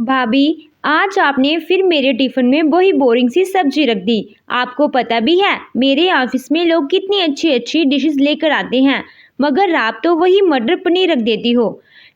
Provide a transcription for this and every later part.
भाभी, आज आपने फिर मेरे टिफिन में वही बोरिंग सी सब्जी रख दी। आपको पता भी है मेरे ऑफिस में लोग कितनी अच्छी अच्छी डिशेस लेकर आते हैं, मगर आप तो वही मटर पनीर रख देती हो।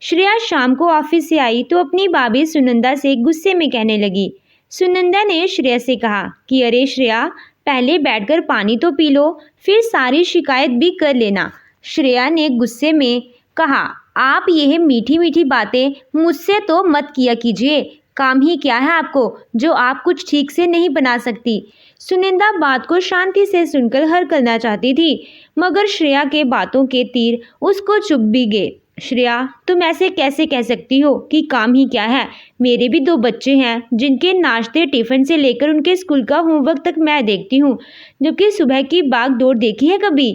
श्रेया शाम को ऑफिस से आई तो अपनी भाभी सुनंदा से गुस्से में कहने लगी। सुनंदा ने श्रेया से कहा कि अरे श्रेया, पहले बैठकर पानी तो पी लो, फिर सारी शिकायत भी कर लेना। श्रेया ने गुस्से में कहा, आप यह मीठी मीठी बातें मुझसे तो मत किया कीजिए। काम ही क्या है आपको जो आप कुछ ठीक से नहीं बना सकती। सुनिंदा बात को शांति से सुनकर हल करना चाहती थी, मगर श्रेया के बातों के तीर उसको चुभ भी गए। श्रेया, तुम ऐसे कैसे कह सकती हो कि काम ही क्या है। मेरे भी 2 बच्चे हैं जिनके नाश्ते टिफिन से लेकर उनके स्कूल का होमवर्क तक मैं देखती हूँ, जबकि सुबह की भाग दौड़ देखी है कभी।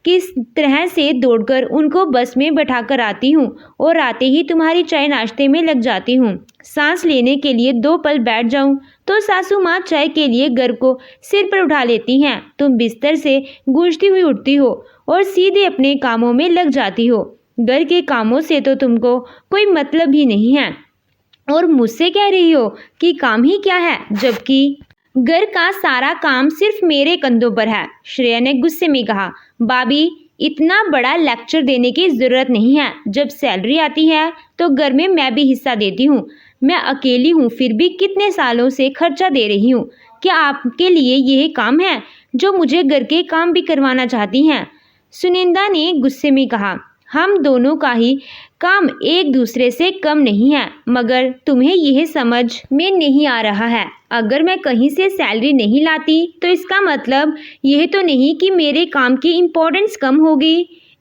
किस तरह से दौड़कर उनको बस में बैठाकर आती हूँ और आते ही तुम्हारी चाय नाश्ते में लग जाती हूँ। सांस लेने के लिए 2 पल बैठ जाऊँ तो सासू माँ चाय के लिए घर को सिर पर उठा लेती हैं। तुम बिस्तर से गूंजती हुई उठती हो और सीधे अपने कामों में लग जाती हो। घर के कामों से तो तुमको कोई मतलब ही नहीं है और मुझसे कह रही हो कि काम ही क्या है, जबकि घर का सारा काम सिर्फ मेरे कंधों पर है। श्रेया ने गुस्से में कहा, भाभी, इतना बड़ा लेक्चर देने की जरूरत नहीं है। जब सैलरी आती है तो घर में मैं भी हिस्सा देती हूँ। मैं अकेली हूँ, फिर भी कितने सालों से खर्चा दे रही हूँ। क्या आपके लिए यह काम है जो मुझे घर के काम भी करवाना चाहती हैं? सुनिंदा ने गुस्से में कहा, हम दोनों का ही काम एक दूसरे से कम नहीं है, मगर तुम्हें यह समझ में नहीं आ रहा है। अगर मैं कहीं से सैलरी नहीं लाती तो इसका मतलब यह तो नहीं कि मेरे काम की इम्पोर्टेंस कम होगी।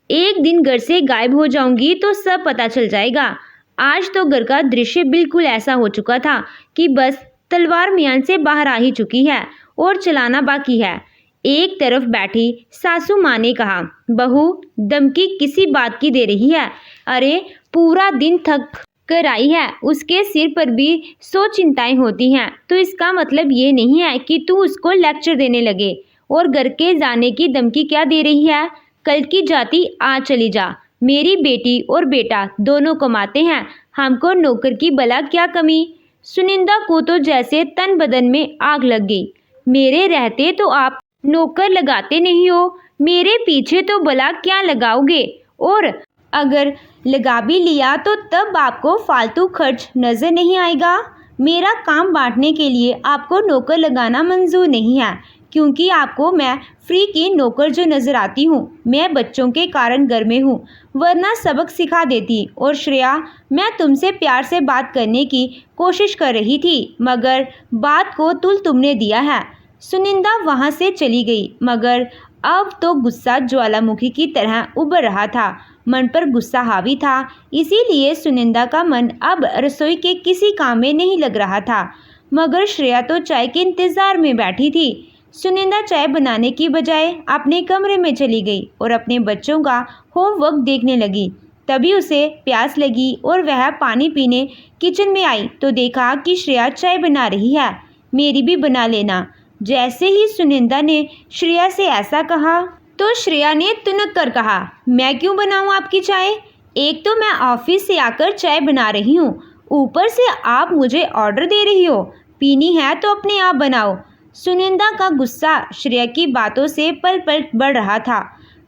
एक दिन घर से गायब हो जाऊंगी तो सब पता चल जाएगा। आज तो घर का दृश्य बिल्कुल ऐसा हो चुका था कि बस तलवार म्यान से बाहर आ ही चुकी है और चलाना बाकी है। एक तरफ बैठी सासू माँ ने कहा, बहू धमकी किसी बात की दे रही है। अरे पूरा दिन थक कर आई है, उसके सिर पर भी 100 चिंताएं होती हैं, तो इसका मतलब ये नहीं है कि तू उसको लेक्चर देने लगे। और घर के जाने की धमकी क्या दे रही है? कल की जाती आज चली जा। मेरी बेटी और बेटा दोनों कमाते हैं, हमको नौकर की भला क्या कमी। सुनिंदा को तो जैसे तन बदन में आग लग गई। मेरे रहते तो आप नौकर लगाते नहीं हो, मेरे पीछे तो भला क्या लगाओगे, और अगर लगा भी लिया तो तब आपको फालतू खर्च नजर नहीं आएगा। मेरा काम बांटने के लिए आपको नौकर लगाना मंजूर नहीं है, क्योंकि आपको मैं फ्री की नौकर जो नजर आती हूँ। मैं बच्चों के कारण घर में हूँ, वरना सबक सिखा देती। और श्रेया, मैं तुमसे प्यार से बात करने की कोशिश कर रही थी, मगर बात को तुल तुमने दिया है। सुनिंदा वहाँ से चली गई, मगर अब तो गुस्सा ज्वालामुखी की तरह उभर रहा था। मन पर गुस्सा हावी था, इसीलिए सुनिंदा का मन अब रसोई के किसी काम में नहीं लग रहा था। मगर श्रेया तो चाय के इंतजार में बैठी थी। सुनिंदा चाय बनाने की बजाय अपने कमरे में चली गई और अपने बच्चों का होमवर्क देखने लगी। तभी उसे प्यास लगी और वह पानी पीने किचन में आई तो देखा कि श्रेया चाय बना रही है। मेरी भी बना लेना। जैसे ही सुनिंदा ने श्रेया से ऐसा कहा तो श्रेया ने तुनक कर कहा, मैं क्यों बनाऊं आपकी चाय? एक तो मैं ऑफिस से आकर चाय बना रही हूँ, ऊपर से आप मुझे ऑर्डर दे रही हो। पीनी है तो अपने आप बनाओ। सुनिंदा का गुस्सा श्रेया की बातों से पल पल बढ़ रहा था।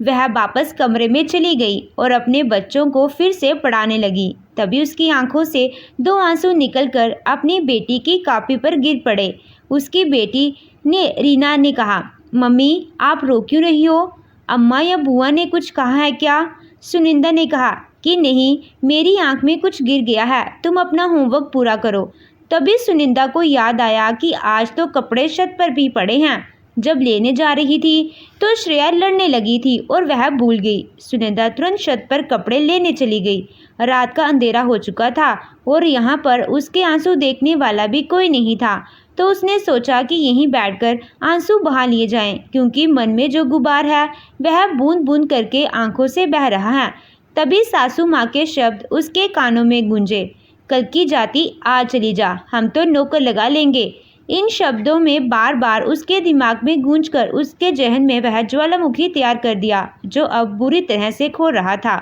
वह वापस कमरे में चली गई और अपने बच्चों को फिर से पढ़ाने लगी। तभी उसकी आंखों से 2 आंसू निकलकर अपनी बेटी की कॉपी पर गिर पड़े। उसकी बेटी ने रीना ने कहा, मम्मी आप रो क्यों रही हो? अम्मा या बुआ ने कुछ कहा है क्या? सुनिंदा ने कहा कि नहीं, मेरी आंख में कुछ गिर गया है, तुम अपना होमवर्क पूरा करो। तभी सुनिंदा को याद आया कि आज तो कपड़े छत पर भी पड़े हैं। जब लेने जा रही थी तो श्रेया लड़ने लगी थी और वह भूल गई। सुनिंदा तुरंत छत पर कपड़े लेने चली गई। रात का अंधेरा हो चुका था और यहाँ पर उसके आंसू देखने वाला भी कोई नहीं था, तो उसने सोचा कि यहीं बैठकर आंसू बहा लिए जाएं, क्योंकि मन में जो गुबार है वह बूंद बूंद करके आंखों से बह रहा है। तभी सासू माँ के शब्द उसके कानों में गूंजे, कल की जाती आज चली जा, हम तो नौकर लगा लेंगे। इन शब्दों में बार बार उसके दिमाग में गूंजकर उसके जहन में वह ज्वालामुखी तैयार कर दिया, जो अब बुरी तरह से खो रहा था।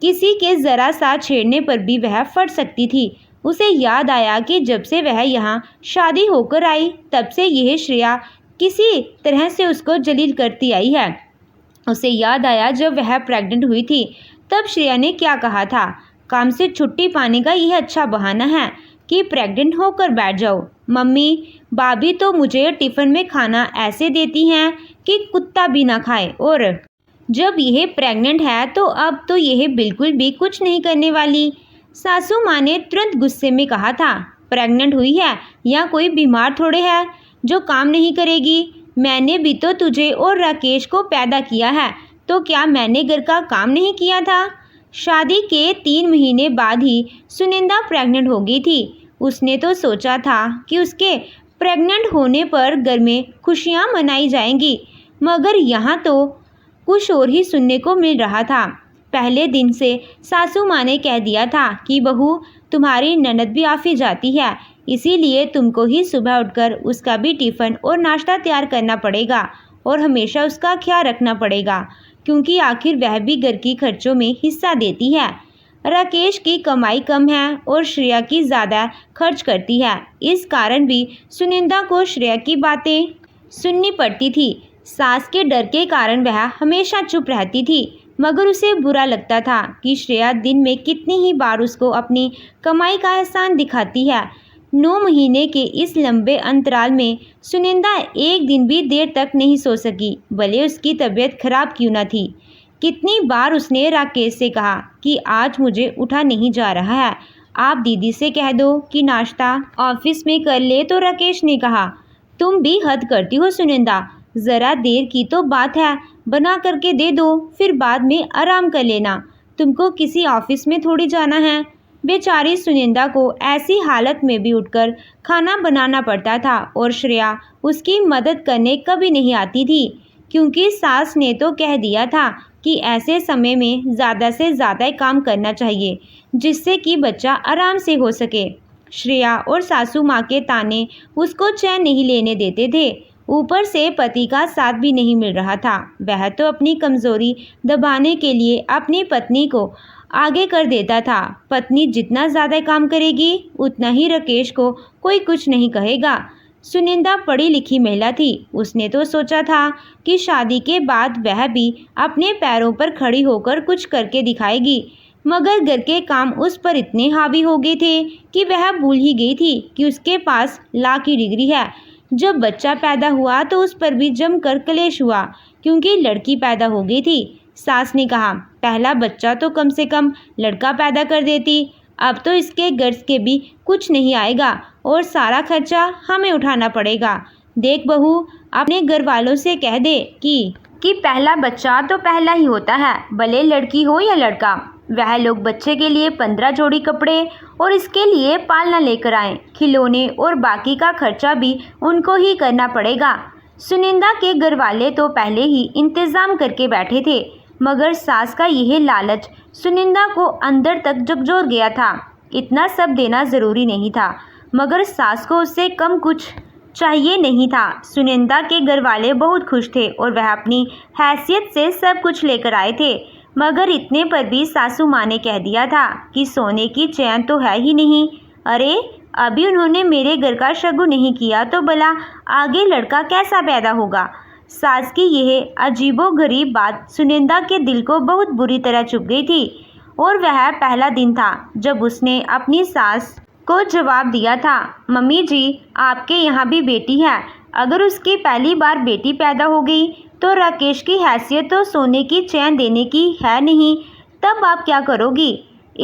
किसी के जरा सा छेड़ने पर भी वह फट सकती थी, उसे याद आया कि जब से वह यहाँ शादी होकर आई तब से यह श्रेया किसी तरह से उसको जलील करती आई है। उसे याद आया जब वह प्रेग्नेंट हुई थी तब श्रेया ने क्या कहा था, काम से छुट्टी पाने का यह अच्छा बहाना है कि प्रेग्नेंट होकर बैठ जाओ। मम्मी भाभी तो मुझे टिफ़िन में खाना ऐसे देती हैं कि कुत्ता भी ना खाए, और जब यह प्रेग्नेंट है तो अब तो यह बिल्कुल भी कुछ नहीं करने वाली। सासू माँ ने तुरंत गुस्से में कहा था, प्रेग्नेंट हुई है या कोई बीमार थोड़े है जो काम नहीं करेगी। मैंने भी तो तुझे और राकेश को पैदा किया है, तो क्या मैंने घर का काम नहीं किया था। शादी के 3 महीने बाद ही सुनिंदा प्रेग्नेंट हो गई थी। उसने तो सोचा था कि उसके प्रेग्नेंट होने पर घर में खुशियां मनाई जाएंगी, मगर यहाँ तो कुछ और ही सुनने को मिल रहा था। पहले दिन से सासू माँ ने कह दिया था कि बहू तुम्हारी ननद भी ऑफिस जाती है, इसीलिए तुमको ही सुबह उठकर उसका भी टिफ़िन और नाश्ता तैयार करना पड़ेगा और हमेशा उसका ख्याल रखना पड़ेगा, क्योंकि आखिर वह भी घर की खर्चों में हिस्सा देती है। राकेश की कमाई कम है और श्रेया की ज़्यादा खर्च करती है, इस कारण भी सुनिंदा को श्रेया की बातें सुननी पड़ती थी। सास के डर के कारण वह हमेशा चुप रहती थी, मगर उसे बुरा लगता था कि श्रेया दिन में कितनी ही बार उसको अपनी कमाई का एहसान दिखाती है। 9 महीने के इस लंबे अंतराल में सुनिंदा एक दिन भी देर तक नहीं सो सकी, भले उसकी तबीयत खराब क्यों न थी। कितनी बार उसने राकेश से कहा कि आज मुझे उठा नहीं जा रहा है, आप दीदी से कह दो कि नाश्ता ऑफिस में कर ले। तो राकेश ने कहा, तुम भी हद करती हो सुनिंदा, ज़रा देर की तो बात है, बना करके दे दो, फिर बाद में आराम कर लेना, तुमको किसी ऑफिस में थोड़ी जाना है। बेचारी सुनिंदा को ऐसी हालत में भी उठकर खाना बनाना पड़ता था और श्रेया उसकी मदद करने कभी नहीं आती थी, क्योंकि सास ने तो कह दिया था कि ऐसे समय में ज़्यादा से ज़्यादा काम करना चाहिए जिससे कि बच्चा आराम से हो सके। श्रेया और सासू माँ के ताने उसको चैन नहीं लेने देते थे, ऊपर से पति का साथ भी नहीं मिल रहा था। वह तो अपनी कमज़ोरी दबाने के लिए अपनी पत्नी को आगे कर देता था। पत्नी जितना ज़्यादा काम करेगी उतना ही राकेश को कोई कुछ नहीं कहेगा। सुनिंदा पढ़ी लिखी महिला थी, उसने तो सोचा था कि शादी के बाद वह भी अपने पैरों पर खड़ी होकर कुछ करके दिखाएगी, मगर घर के काम उस पर इतने हावी हो गए थे कि वह भूल ही गई थी कि उसके पास लॉ की डिग्री है। जब बच्चा पैदा हुआ तो उस पर भी जमकर कलेश हुआ, क्योंकि लड़की पैदा हो गई थी। सास ने कहा, पहला बच्चा तो कम से कम लड़का पैदा कर देती, अब तो इसके गर्ज के भी कुछ नहीं आएगा और सारा खर्चा हमें उठाना पड़ेगा। देख बहू, अपने घर वालों से कह दे कि पहला बच्चा तो पहला ही होता है, भले लड़की हो या लड़का। वह लोग बच्चे के लिए 15 जोड़ी कपड़े और इसके लिए पालना लेकर आए, खिलौने और बाकी का खर्चा भी उनको ही करना पड़ेगा। सुनिंदा के घर वाले तो पहले ही इंतज़ाम करके बैठे थे, मगर सास का यह लालच सुनिंदा को अंदर तक झकझोर गया था। इतना सब देना ज़रूरी नहीं था, मगर सास को उससे कम कुछ चाहिए नहीं था। सुनिंदा के घर वाले बहुत खुश थे और वह अपनी हैसियत से सब कुछ लेकर आए थे, मगर इतने पर भी सासू माँ ने कह दिया था कि सोने की चैन तो है ही नहीं। अरे अभी उन्होंने मेरे घर का शगुन नहीं किया तो भला आगे लड़का कैसा पैदा होगा। सास की यह अजीबोगरीब बात सुनिंदा के दिल को बहुत बुरी तरह चुभ गई थी, और वह पहला दिन था जब उसने अपनी सास को जवाब दिया था, मम्मी जी आपके यहाँ भी बेटी है, अगर उसकी पहली बार बेटी पैदा हो गई तो राकेश की हैसियत तो सोने की चैन देने की है नहीं, तब आप क्या करोगी।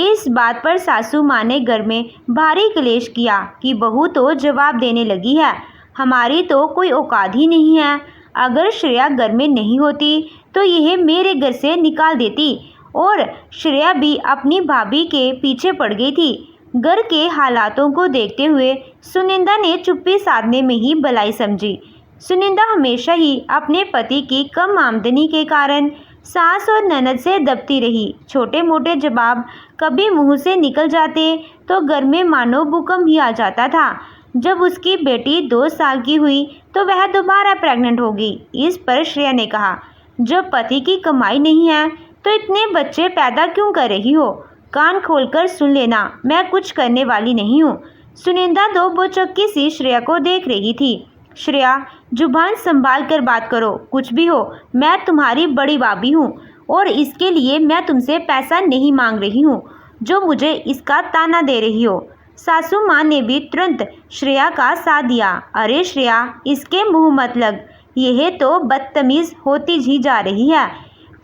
इस बात पर सासू माँ ने घर में भारी क्लेश किया कि बहू तो जवाब देने लगी है, हमारी तो कोई औकात ही नहीं है। अगर श्रेया घर में नहीं होती तो यह मेरे घर से निकाल देती, और श्रेया भी अपनी भाभी के पीछे पड़ गई थी। घर के हालातों को देखते हुए सुनिंदा ने चुप्पी साधने में ही भलाई समझी। सुनिंदा हमेशा ही अपने पति की कम आमदनी के कारण सास और ननद से दबती रही। छोटे मोटे जवाब कभी मुंह से निकल जाते तो घर में मानो भूकंप ही आ जाता था। जब उसकी बेटी 2 साल की हुई तो वह दोबारा प्रेग्नेंट हो गई। इस पर श्रेया ने कहा, जब पति की कमाई नहीं है तो इतने बच्चे पैदा क्यों कर रही हो, कान खोलकर सुन लेना, मैं कुछ करने वाली नहीं हूँ। सुनिंदा दो बोचक्की सी श्रेया को देख रही थी। श्रेया, जुबान संभाल कर बात करो, कुछ भी हो मैं तुम्हारी बड़ी भाभी हूँ और इसके लिए मैं तुमसे पैसा नहीं मांग रही हूँ जो मुझे इसका ताना दे रही हो। सासू माँ ने भी तुरंत श्रेया का साथ दिया। अरे श्रेया, इसके मुंह मत लग, यह तो बदतमीज होती ही जा रही है।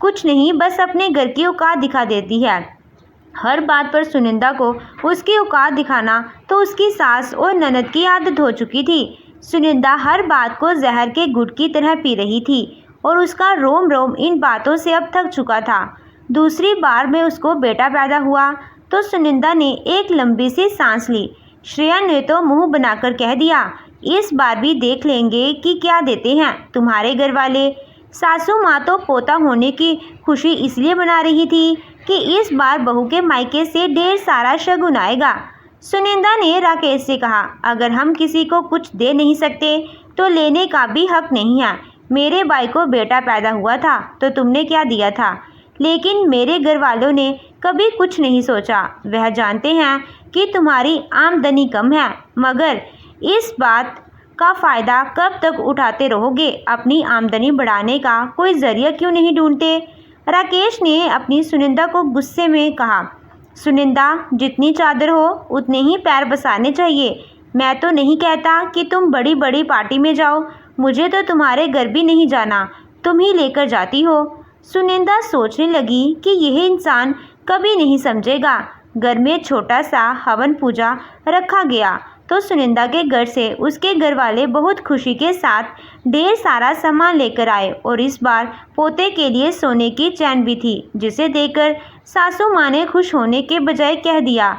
कुछ नहीं, बस अपने घर की औकात दिखा देती है। हर बात पर सुनिंदा को उसकी औकात दिखाना तो उसकी सास और ननद की आदत हो चुकी थी। सुनिंदा हर बात को जहर के घुट की तरह पी रही थी और उसका रोम रोम इन बातों से अब थक चुका था। दूसरी बार में उसको बेटा पैदा हुआ तो सुनिंदा ने एक लंबी सी सांस ली। श्रेया ने तो मुंह बनाकर कह दिया, इस बार भी देख लेंगे कि क्या देते हैं तुम्हारे घर वाले। सासू माँ तो पोता होने की खुशी इसलिए मना रही थी कि इस बार बहू के मायके से ढेर सारा शगुन आएगा। सुनिंदा ने राकेश से कहा, अगर हम किसी को कुछ दे नहीं सकते तो लेने का भी हक नहीं है। मेरे भाई को बेटा पैदा हुआ था तो तुमने क्या दिया था, लेकिन मेरे घर वालों ने कभी कुछ नहीं सोचा। वह जानते हैं कि तुम्हारी आमदनी कम है, मगर इस बात का फ़ायदा कब तक उठाते रहोगे। अपनी आमदनी बढ़ाने का कोई ज़रिया क्यों नहीं ढूंढते। राकेश ने अपनी सुनिंदा को गुस्से में कहा, सुनिंदा, जितनी चादर हो उतने ही पैर बसाने चाहिए। मैं तो नहीं कहता कि तुम बड़ी बड़ी पार्टी में जाओ, मुझे तो तुम्हारे घर भी नहीं जाना, तुम ही लेकर जाती हो। सुनिंदा सोचने लगी कि यह इंसान कभी नहीं समझेगा। घर में छोटा सा हवन पूजा रखा गया तो सुनिंदा के घर से उसके घर वाले बहुत खुशी के साथ ढेर सारा सामान लेकर आए और इस बार पोते के लिए सोने की चैन भी थी, जिसे देखकर सासू माँ ने खुश होने के बजाय कह दिया,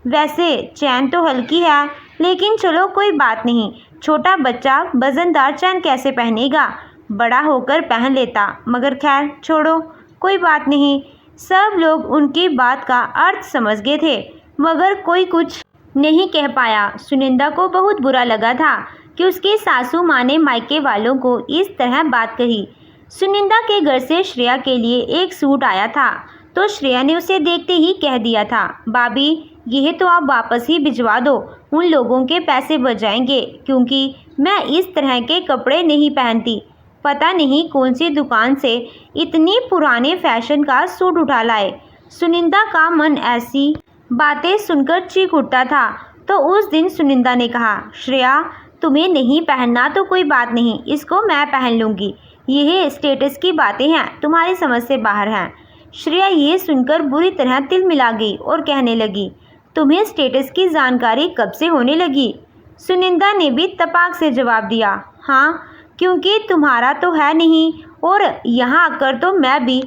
वैसे चैन तो हल्की है, लेकिन चलो कोई बात नहीं, छोटा बच्चा वजनदार चैन कैसे पहनेगा, बड़ा होकर पहन लेता, मगर खैर छोड़ो, कोई बात नहीं। सब लोग उनकी बात का अर्थ समझ गए थे, मगर कोई कुछ नहीं कह पाया। सुनिंदा को बहुत बुरा लगा था कि उसकी सासू माँ ने मायके वालों को इस तरह बात कही। सुनिंदा के घर से श्रेया के लिए एक सूट आया था तो श्रेया ने उसे देखते ही कह दिया था, भाभी यह तो आप वापस ही भिजवा दो, उन लोगों के पैसे बच जाएंगे, क्योंकि मैं इस तरह के कपड़े नहीं पहनती। पता नहीं कौन सी दुकान से इतनी पुराने फैशन का सूट उठा लाए। सुनिंदा का मन ऐसी बातें सुनकर चीख उठता था। तो उस दिन सुनिंदा ने कहा, श्रेया तुम्हें नहीं पहनना तो कोई बात नहीं, इसको मैं पहन लूँगी, यह स्टेटस की बातें हैं, तुम्हारी समझ से बाहर हैं। श्रेया ये सुनकर बुरी तरह तिलमिला गई और कहने लगी, तुम्हें स्टेटस की जानकारी कब से होने लगी। सुनिंदा ने भी तपाक से जवाब दिया, हाँ, क्योंकि तुम्हारा तो है नहीं और यहाँ आकर तो मैं भी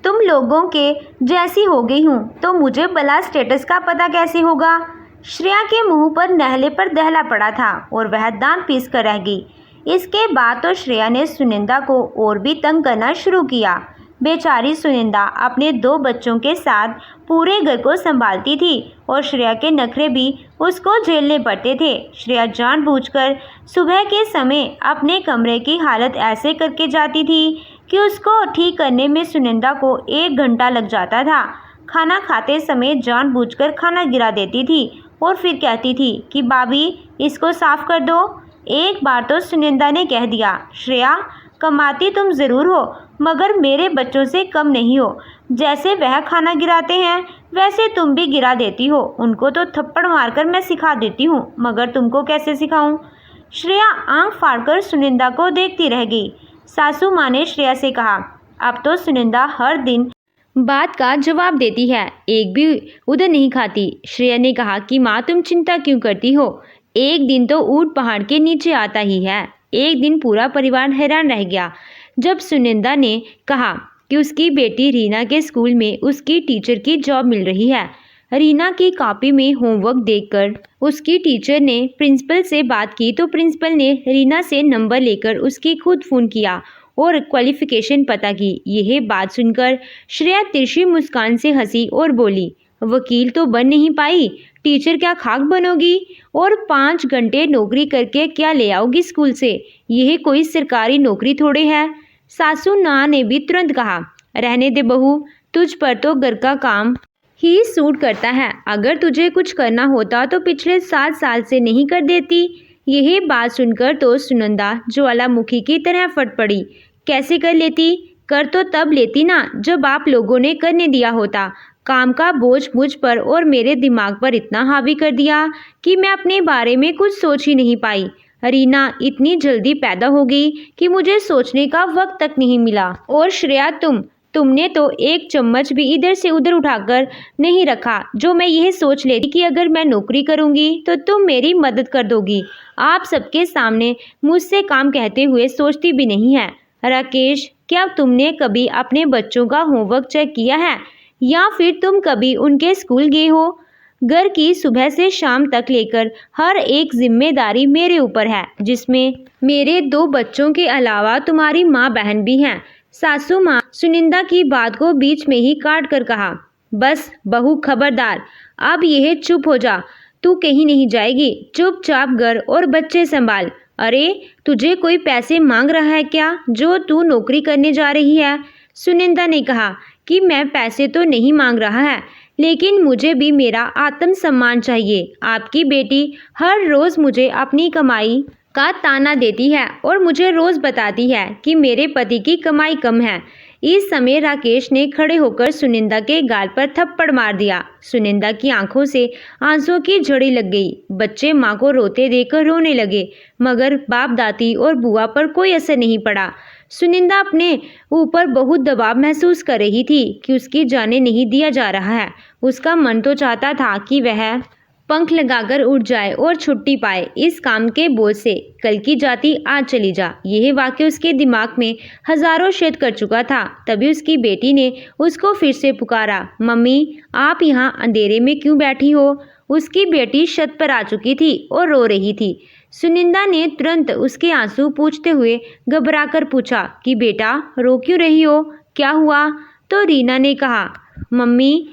तुम लोगों के जैसी हो गई हूँ, तो मुझे भला स्टेटस का पता कैसे होगा। श्रेया के मुंह पर नहले पर दहला पड़ा था और वह दांत पीस कर रह गई। इसके बाद तो श्रेया ने सुनिंदा को और भी तंग करना शुरू किया। बेचारी सुनिंदा अपने 2 बच्चों के साथ पूरे घर को संभालती थी और श्रेया के नखरे भी उसको झेलने पड़ते थे। श्रेया जानबूझकर सुबह के समय अपने कमरे की हालत ऐसे करके जाती थी कि उसको ठीक करने में सुनिंदा को 1 घंटा लग जाता था। खाना खाते समय जानबूझकर खाना गिरा देती थी और फिर कहती थी कि भाभी इसको साफ कर दो। एक बार तो सुनिंदा ने कह दिया, श्रेया कमाती तुम ज़रूर हो, मगर मेरे बच्चों से कम नहीं हो। जैसे वह खाना गिराते हैं वैसे तुम भी गिरा देती हो। उनको तो थप्पड़ मारकर मैं सिखा देती हूँ, मगर तुमको कैसे सिखाऊं। श्रेया आंख फाड़कर सुनिंदा को देखती रह गई। सासू माँ ने श्रेया से कहा, अब तो सुनिंदा हर दिन बात का जवाब देती है, एक भी उधर नहीं खाती। श्रेया ने कहा कि माँ तुम चिंता क्यों करती हो, एक दिन तो ऊंट पहाड़ के नीचे आता ही है। एक दिन पूरा परिवार हैरान रह गया जब सुनिंदा ने कहा कि उसकी बेटी रीना के स्कूल में उसकी टीचर की जॉब मिल रही है। रीना की कॉपी में होमवर्क देखकर उसकी टीचर ने प्रिंसिपल से बात की तो प्रिंसिपल ने रीना से नंबर लेकर उसकी खुद फ़ोन किया और क्वालिफ़िकेशन पता की। यह बात सुनकर श्रेया तिरछी मुस्कान से हंसी और बोली, वकील तो बन नहीं पाई, टीचर क्या खाक बनोगी, और 5 घंटे नौकरी करके क्या ले आओगी स्कूल से, यह कोई सरकारी नौकरी थोड़े है। सासू माँ ने भी तुरंत कहा, रहने दे बहू, तुझ पर तो घर का काम ही सूट करता है। अगर तुझे कुछ करना होता तो पिछले 7 साल से नहीं कर देती। यही बात सुनकर तो सुनंदा ज्वालामुखी की तरह फट पड़ी। कैसे कर लेती? कर तो तब लेती ना जब आप लोगों ने करने दिया होता। काम का बोझ मुझ पर और मेरे दिमाग पर इतना हावी कर दिया कि मैं अपने बारे में कुछ सोच ही नहीं पाई। रीना इतनी जल्दी पैदा हो गई कि मुझे सोचने का वक्त तक नहीं मिला। और श्रेया तुमने तो एक चम्मच भी इधर से उधर उठाकर नहीं रखा जो मैं यह सोच लेती कि अगर मैं नौकरी करूंगी तो तुम मेरी मदद कर दोगी। आप सबके सामने मुझसे काम कहते हुए सोचती भी नहीं है। राकेश, क्या तुमने कभी अपने बच्चों का होमवर्क चेक किया है या फिर तुम कभी उनके स्कूल गए हो? घर की सुबह से शाम तक लेकर हर एक जिम्मेदारी मेरे ऊपर है, जिसमें मेरे 2 बच्चों के अलावा तुम्हारी माँ बहन भी हैं। सासू माँ सुनिंदा की बात को बीच में ही काट कर कहा, बस बहू खबरदार, अब यह चुप हो जा। तू कहीं नहीं जाएगी, चुपचाप घर और बच्चे संभाल। अरे तुझे कोई पैसे मांग रहा है क्या जो तू नौकरी करने जा रही है? सुनिंदा ने कहा कि मैं पैसे तो नहीं मांग रहा है, लेकिन मुझे भी मेरा आत्मसम्मान चाहिए। आपकी बेटी हर रोज़ मुझे अपनी कमाई का ताना देती है और मुझे रोज़ बताती है कि मेरे पति की कमाई कम है। इस समय राकेश ने खड़े होकर सुनिंदा के गाल पर थप्पड़ मार दिया। सुनिंदा की आंखों से आंसुओं की झड़ी लग गई। बच्चे माँ को रोते देखकर रोने लगे, मगर बाप दादी और बुआ पर कोई असर नहीं पड़ा। सुनिंदा अपने ऊपर बहुत दबाव महसूस कर रही थी कि उसकी जाने नहीं दिया जा रहा है। उसका मन तो चाहता था कि वह पंख लगाकर उड़ जाए और छुट्टी पाए इस काम के बोझ से। कल की जाती आज चली जा, यह वाक्य उसके दिमाग में हजारों छेद कर चुका था। तभी उसकी बेटी ने उसको फिर से पुकारा, मम्मी आप यहाँ अंधेरे में क्यों बैठी हो? उसकी बेटी छत पर आ चुकी थी और रो रही थी। सुनिंदा ने तुरंत उसके आंसू पोंछते हुए घबराकर पूछा कि बेटा रो क्यों रही हो, क्या हुआ? तो रीना ने कहा, मम्मी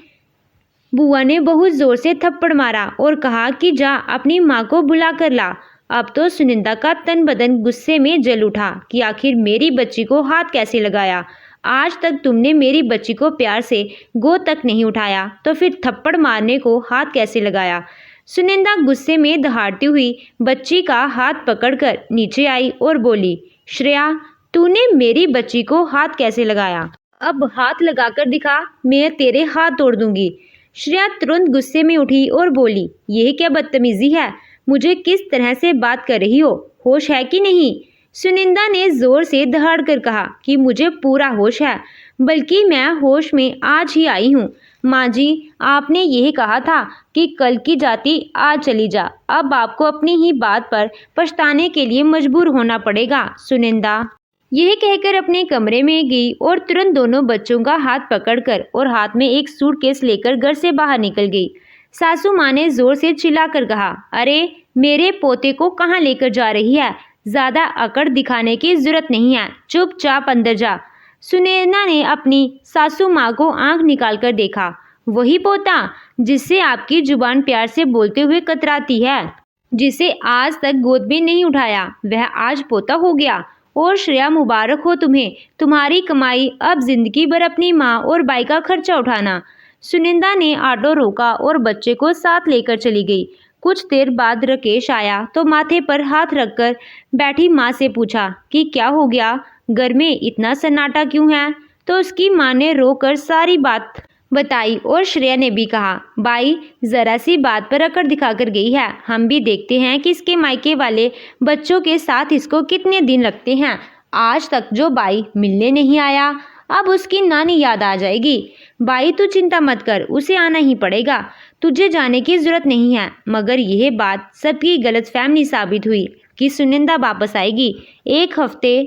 बुआ ने बहुत जोर से थप्पड़ मारा और कहा कि जा अपनी माँ को बुला कर ला। अब तो सुनिंदा का तन बदन गुस्से में जल उठा कि आखिर मेरी बच्ची को हाथ कैसे लगाया। आज तक तुमने मेरी बच्ची को प्यार से गोद तक नहीं उठाया, तो फिर थप्पड़ मारने को हाथ कैसे लगाया? सुनिंदा गुस्से में दहाड़ती हुई बच्ची का हाथ पकड़कर नीचे आई और बोली, श्रेया तूने मेरी बच्ची को हाथ कैसे लगाया? अब हाथ लगाकर दिखा, मैं तेरे हाथ तोड़ दूंगी। श्रेया तुरंत गुस्से में उठी और बोली, यह क्या बदतमीजी है? मुझे किस तरह से बात कर रही हो? होश है कि नहीं? सुनिंदा ने जोर से दहाड़ कर कहा कि मुझे पूरा होश है, बल्कि मैं होश में आज ही आई हूँ। माँ जी, आपने यह कहा था कि कल की जाती आज चली जा। अब आपको अपनी ही बात पर पछताने के लिए मजबूर होना पड़ेगा। सुनिंदा यह कहकर अपने कमरे में गई और तुरंत दोनों बच्चों का हाथ पकड़कर और हाथ में एक सूटकेस लेकर घर से बाहर निकल गई। सासू माँ ने जोर से चिल्लाकर कहा, अरे मेरे पोते को कहाँ लेकर जा रही है? ज्यादा अकड़ दिखाने की जरूरत नहीं है, चुपचाप अंदर जा। सुनैना ने अपनी सासू माँ को आंख निकालकर देखा। वही पोता जिससे आपकी जुबान प्यार से बोलते हुए कतराती है, जिसे आज तक गोद में नहीं उठाया, वह आज पोता हो गया। और श्रेया मुबारक हो तुम्हें, तुम्हारी कमाई अब जिंदगी भर अपनी माँ और बाई का खर्चा उठाना। सुनिंदा ने ऑटो रोका और बच्चे को साथ लेकर चली गई। कुछ देर बाद राकेश आया तो माथे पर हाथ रखकर बैठी माँ से पूछा कि क्या हो गया, घर में इतना सन्नाटा क्यों है? तो उसकी माँ ने रोकर सारी बात बताई और श्रेया ने भी कहा, बाई जरा सी बात पर अकड़ दिखाकर गई है, हम भी देखते हैं कि इसके मायके वाले बच्चों के साथ इसको कितने दिन रखते हैं। आज तक जो बाई मिलने नहीं आया, अब उसकी नानी याद आ जाएगी। बाई तू चिंता मत कर, उसे आना ही पड़ेगा, तुझे जाने की जरूरत नहीं है। मगर यह बात सबकी गलतफहमी साबित हुई कि सुनिंदा वापस आएगी। 1 हफ्ते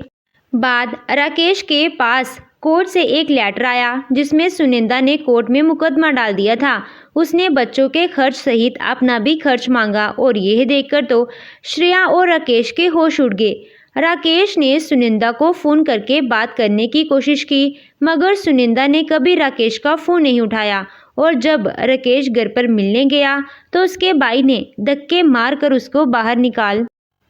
बाद राकेश के पास कोर्ट से एक लेटर आया जिसमें सुनिंदा ने कोर्ट में मुकदमा डाल दिया था। उसने बच्चों के खर्च सहित अपना भी खर्च मांगा और यह देखकर तो श्रेया और राकेश के होश उड़ गए। राकेश ने सुनिंदा को फ़ोन करके बात करने की कोशिश की, मगर सुनिंदा ने कभी राकेश का फ़ोन नहीं उठाया और जब राकेश घर पर मिलने गया तो उसके भाई ने धक्के मारकर उसको बाहर निकाल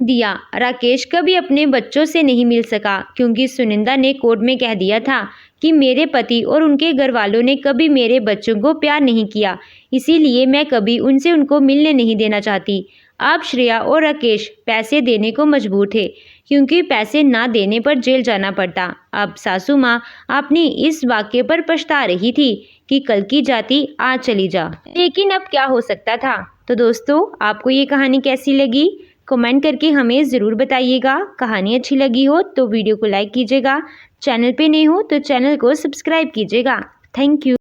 दिया। राकेश कभी अपने बच्चों से नहीं मिल सका क्योंकि सुनिंदा ने कोर्ट में कह दिया था कि मेरे पति और उनके घर वालों ने कभी मेरे बच्चों को प्यार नहीं किया, इसीलिए मैं कभी उनसे उनको मिलने नहीं देना चाहती। अब श्रेया और राकेश पैसे देने को मजबूर थे क्योंकि पैसे ना देने पर जेल जाना पड़ता। अब सासू माँ अपनी इस वाक्य पर पछता रही थी कि कल की जाती आज चली जा, लेकिन अब क्या हो सकता था। तो दोस्तों, आपको ये कहानी कैसी लगी कमेंट करके हमें ज़रूर बताइएगा। कहानी अच्छी लगी हो तो वीडियो को लाइक कीजिएगा, चैनल पे नए हो तो चैनल को सब्सक्राइब कीजिएगा। Thank you.